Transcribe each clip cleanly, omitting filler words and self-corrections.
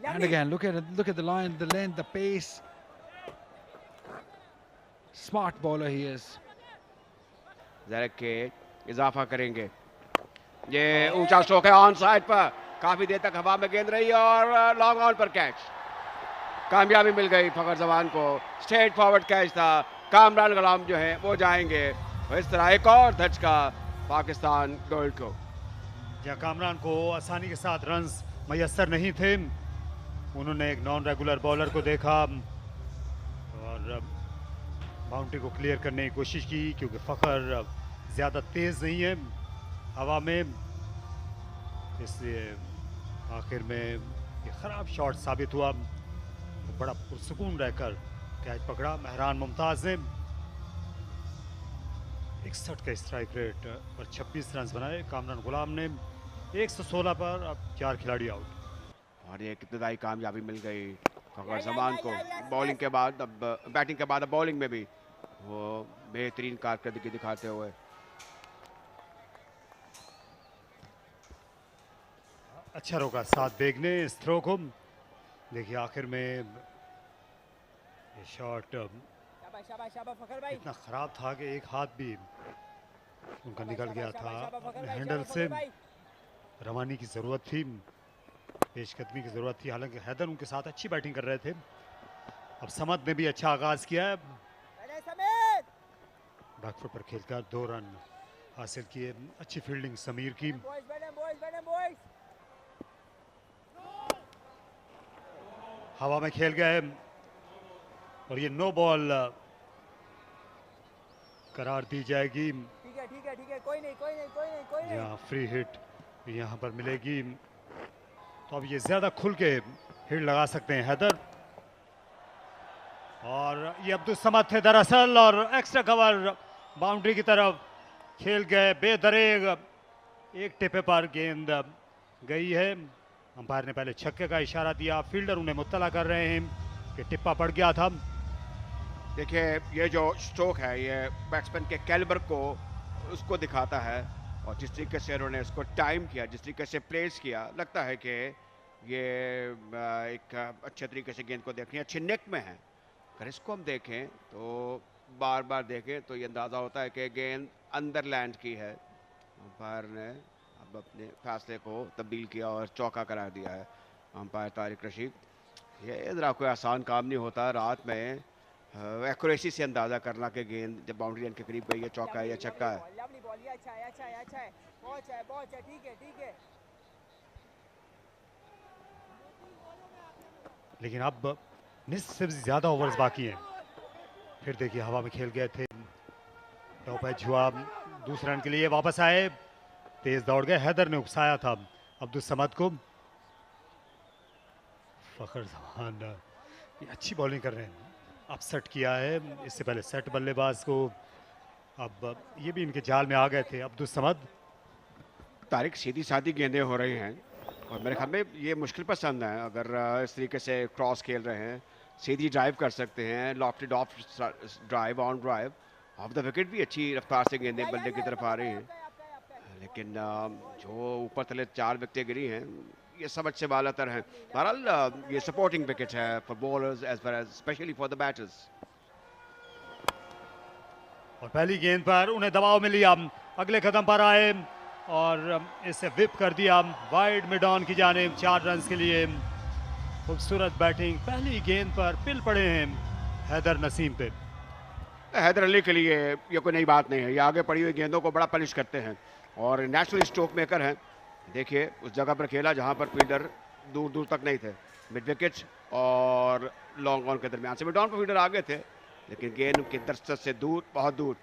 And again, look at the line, the length, the pace. Smart bowler he is. Zarak के इजाफा करेंगे, ये ऊंचा स्ट्रोक है ऑन साइड पर, काफी देर तक हवा में गेंद रही और लॉन्ग ऑन पर कैच, कामयाबी मिल गई फखर जमान को। स्ट्रेट फॉरवर्ड कैच था, कामरान गुलाम जो है वो जाएंगे, तो इस तरह एक और धचका पाकिस्तान गोल्ड को। जहां कामरान को आसानी के साथ रन्स मयसर नहीं थे, उन्होंने एक नॉन रेगुलर बॉलर को देखा और बाउंड्री को क्लियर करने की कोशिश की, क्योंकि फखर ज़्यादा तेज़ नहीं है हवा में, इसलिए आखिर में ये ख़राब शॉट साबित हुआ। बड़ा पुरसुकून रहकर कैच पकड़ा मेहरान मुमताज़ ने। 61 का स्ट्राइक रेट पर 26 रन बनाए कामरान गुलाम ने। 116 पर अब 4 खिलाड़ी आउट और ये इब्तदाई कामयाबी मिल गई फखर जमान को। बॉलिंग के बाद अब बैटिंग के बाद अब बॉलिंग में भी वो बेहतरीन कारकर्दगी दिखाते हुए। अच्छा रोका साथ बेग ने इस थ्रो को। देखिए आखिर में ये शॉट इतना ख़राब था कि एक हाथ भी उनका निकल गया था हैंडल से। रवानी की ज़रूरत थी, पेशकदमी की ज़रूरत थी, हालांकि हैदर उनके साथ अच्छी बैटिंग कर रहे थे। अब समद ने भी अच्छा आगाज़ किया है, बैकफुट पर खेलकर 2 रन हासिल किए। अच्छी फील्डिंग समीर की। हवा में खेल गए और ये नो बॉल करार दी जाएगी। ठीक है, कोई नहीं। यहाँ फ्री हिट यहाँ पर मिलेगी, तो अब ये ज़्यादा खुल के हिट लगा सकते हैं हैदर। और ये अब्दुल समद थे दरअसल, और एक्स्ट्रा कवर बाउंड्री की तरफ खेल गए बेदरेग। एक टिपे पर गेंद गई है। अंपायर ने पहले छक्के का इशारा दिया, फील्डर उन्हें मुत्तला कर रहे हैं कि टिप्पा पड़ गया था। देखिए ये जो स्ट्रोक है ये बैट्समैन के कैलिबर को उसको दिखाता है, और जिस तरीके से उन्होंने उसको टाइम किया, जिस तरीके से प्लेस किया, लगता है कि ये एक अच्छे तरीके से गेंद को देखनी अच्छी नेक में है। अगर इसको हम देखें तो बार बार देखें तो ये अंदाज़ा होता है कि गेंद अंदर लैंड की है। अंपायर ने अब अपने फैसले को तब्दील किया और चौका करार दिया है अंपायर तारिक रशीद। ये ज़रा कोई आसान काम नहीं होता रात में एक्यूरेसी से अंदाज़ा करना कि गेंद जब बाउंड्री लाइन के करीब गई है चौका है या छक्का है। लेकिन अब निस्फ से ज़्यादा ओवर्स बाकी हैं। फिर देखिए हवा में खेल गए थे, टॉप एज हुआ, दूसरे रन के लिए वापस आए, तेज दौड़ गए। हैदर ने उकसाया था अब्दुल समद को। फखर जमान ये अच्छी बॉलिंग कर रहे हैं, अपसेट किया है इससे पहले सेट बल्लेबाज को। अब ये भी इनके जाल में आ गए थे अब्दुल समद। तारिक सीधी सादी गेंदें हो रही हैं और मेरे ख्याल में ये मुश्किल पसंद है। अगर इस तरीके से क्रॉस खेल रहे हैं, सीधी ड्राइव कर सकते हैं, lofted of drive, on drive, of the wicket भी अच्छी रफ्तार से गेंदें बल्ले की तरफ आ रही हैं। लेकिन जो ऊपर तले 4 विकेटें गिरी हैं ये सब अच्छे बालातर हैं। बहरहाल ये सपोर्टिंग विकेट है for bowlers as well as specially for the batters. और पहली गेंद पर उन्हें दबाव में लिया, अगले कदम पर आए और इसे विप कर दिया वाइड मिड ऑन की जानिब 4 रन के लिए। खूबसूरत बैटिंग, पहली गेंद पर पिल पड़े हैं हैदर नसीम पे। हैदर अली के लिए ये कोई नई बात नहीं है, ये आगे पड़ी हुई गेंदों को बड़ा पनिश करते हैं और नेचुरल स्ट्रोक मेकर हैं। देखिए उस जगह पर खेला जहां पर फील्डर दूर दूर तक नहीं थे, मिड विकेट और लॉन्ग ऑन के दरमियान से। मिड ऑन पर फील्डर आगे थे लेकिन गेंद उनके दस्तक से दूर, बहुत दूर।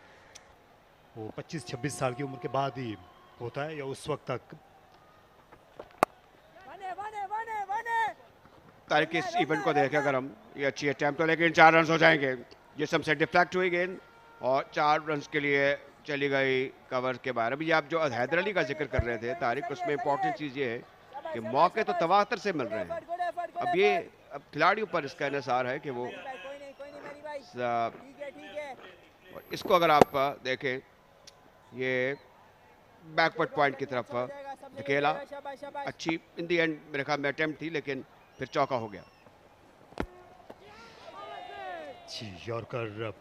वो 25-26 साल की उम्र के बाद ही होता है या उस वक्त तक? तारिक इस इवेंट को देखें अगर हम, ये अच्छी अटैम्प्ट है लेकिन 4 रन हो जाएंगे। जिसम से डिफ्लेक्ट हुई गेंद और 4 रन के लिए चली गई कवर के बाहर। अभी आप जो हैदर अली का जिक्र कर रहे थे तारिक, उसमें इंपॉर्टेंट चीज़ ये है कि मौके तो तवातर से मिल रहे हैं। अब खिलाड़ियों पर इसका इन्हिसार है कि वो इसको अगर आप देखें, ये बैकवर्ड पॉइंट की तरफ धकेला, अच्छी इन दी एंड मेरे ख्याल में अटेम्प्ट थी लेकिन फिर चौका हो गया। जी, यॉर्कर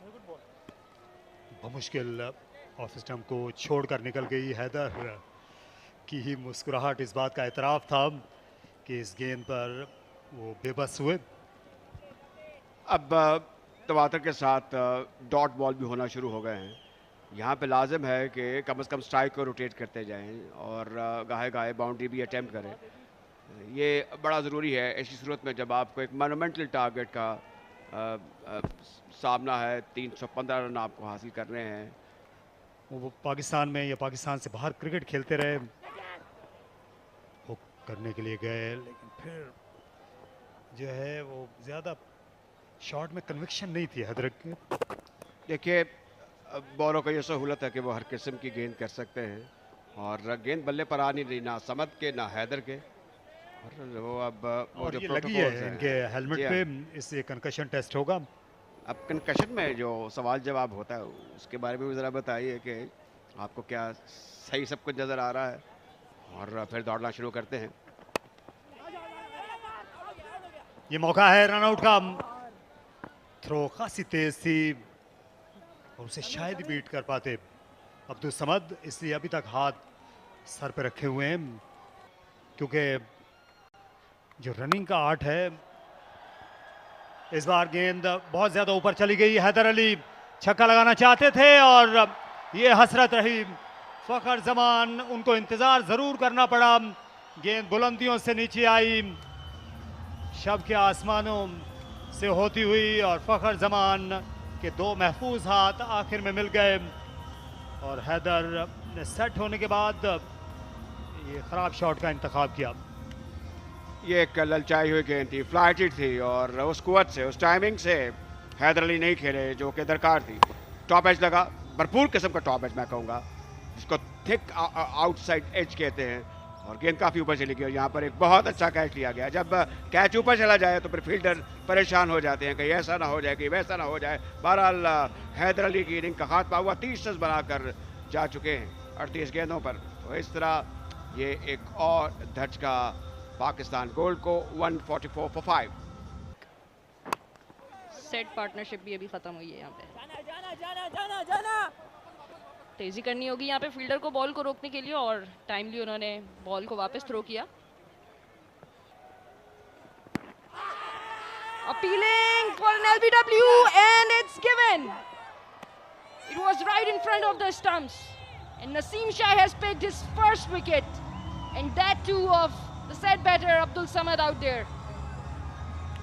बमुश्किल ऑफ स्टंप को छोड़कर निकल गई। हैदर की ही मुस्कुराहट इस बात का एतराफ़ था कि इस गेंद पर वो बेबस हुए। अब तवातर के साथ डॉट बॉल भी होना शुरू हो गए हैं। यहाँ पे लाजिम है कि कम से कम स्ट्राइक को रोटेट करते जाएं और गाहे गाहे बाउंड्री भी अटैम्प्ट करें। ये बड़ा ज़रूरी है ऐसी सूरत में जब आपको एक मोनूमेंटल टारगेट का सामना है। 315 रन आपको हासिल करने हैं। वो पाकिस्तान में या पाकिस्तान से बाहर क्रिकेट खेलते रहे, हुक करने के लिए गए, लेकिन फिर जो है वो ज़्यादा शॉट में कन्विक्शन नहीं थी हैदर के। देखिए बॉलों का ये सहूलत है कि वो हर किस्म की गेंद कर सकते हैं और गेंद बल्ले पर आ नहीं रही, ना समद के ना हैदर के। और वो अब वो और जो ये लगी protocols है हैं, इनके हेलमेट जी हाँ। पे, इससे कंकशन टेस्ट होगा। अब कंकशन में जो सवाल जवाब होता है उसके बारे में भी ज़रा बताइए कि आपको क्या सही सब कुछ नज़र आ रहा है, और फिर दौड़ना शुरू करते हैं। ये मौका है रनआउट का। थ्रो खासी तेज थी और उसे शायद ही बीट कर पाते अब्दुल समद, इसलिए अभी तक हाथ सर पे रखे हुए हैं, क्योंकि जो रनिंग का आर्ट है, इस बार गेंद बहुत ज्यादा ऊपर चली गई। हैदर अली छक्का लगाना चाहते थे और ये हसरत रही। फखर जमान, उनको इंतजार जरूर करना पड़ा। गेंद बुलंदियों से नीचे आई, शब के आसमानों से होती हुई, और फखर जमान के दो महफूज हाथ आखिर में मिल गए और हैदर ने सेट होने के बाद ये खराब शॉट का इंतखाब किया। ये एक ललचाई हुई गेंद थी, फ्लाइटेड थी, और उस कुव्वत से, उस टाइमिंग से हैदर अली नहीं खेले जो कि दरकार थी। टॉप एज लगा, भरपूर किस्म का टॉप एज मैं कहूँगा, जिसको थिक आउटसाइड एज कहते हैं, और गेंद काफ़ी ऊपर चली गई और यहाँ पर एक बहुत अच्छा कैच लिया गया। जब कैच ऊपर चला जाए तो फिर फील्डर परेशान हो जाते हैं, कहीं ऐसा ना हो जाए, कहीं वैसा ना हो जाए। बहरहाल हैदर अली की इनिंग का खात्मा हुआ, 30 रन बनाकर जा चुके हैं 38 गेंदों पर। तो इस तरह ये एक और दर्ज का पाकिस्तान गोल्ड को 144 for 5। सेट पार्टनरशिप भी अभी खत्म हुई है। यहाँ पे जाना जाना जाना जाना जाना तेजी करनी होगी यहाँ पे फील्डर को बॉल को रोकने के लिए, और टाइमली उन्होंने बॉल को वापस थ्रो किया। Appealing for an LBW and it's given. It was right in front of the stumps and Naseem Shah has picked his first wicket, and that too of the set batter Abdul Samad out there.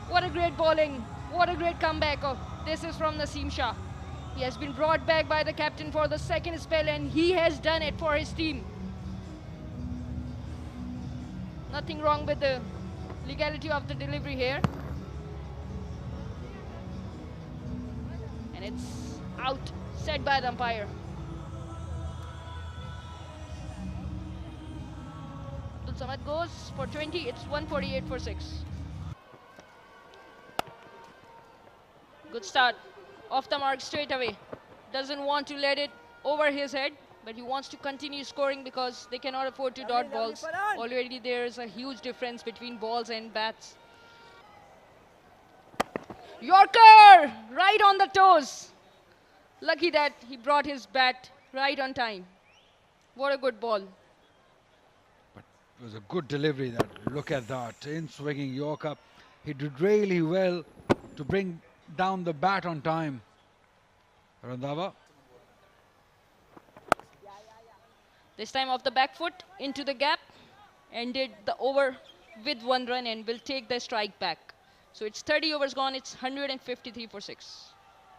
What a great bowling, what a great comeback. This is from Naseem Shah. He has been brought back by the captain for the second spell and he has done it for his team. Nothing wrong with the legality of the delivery here. And it's out, set by the umpire. Abdul Samad goes for 20, it's 148 for 6. Good start. Off the mark straight away. Doesn't want to let it over his head, but he wants to continue scoring because they cannot afford to dot balls. Already there is a huge difference between balls and bats. Yorker! Right on the toes. Lucky that he brought his bat right on time. What a good ball. But it was a good delivery. That look at that in swinging Yorker. He did really well to bring down the bat on time. Randhawa. This time off the back foot into the gap, ended the over with 1 run and will take the strike back. So it's 30 overs gone, it's 153 for 6.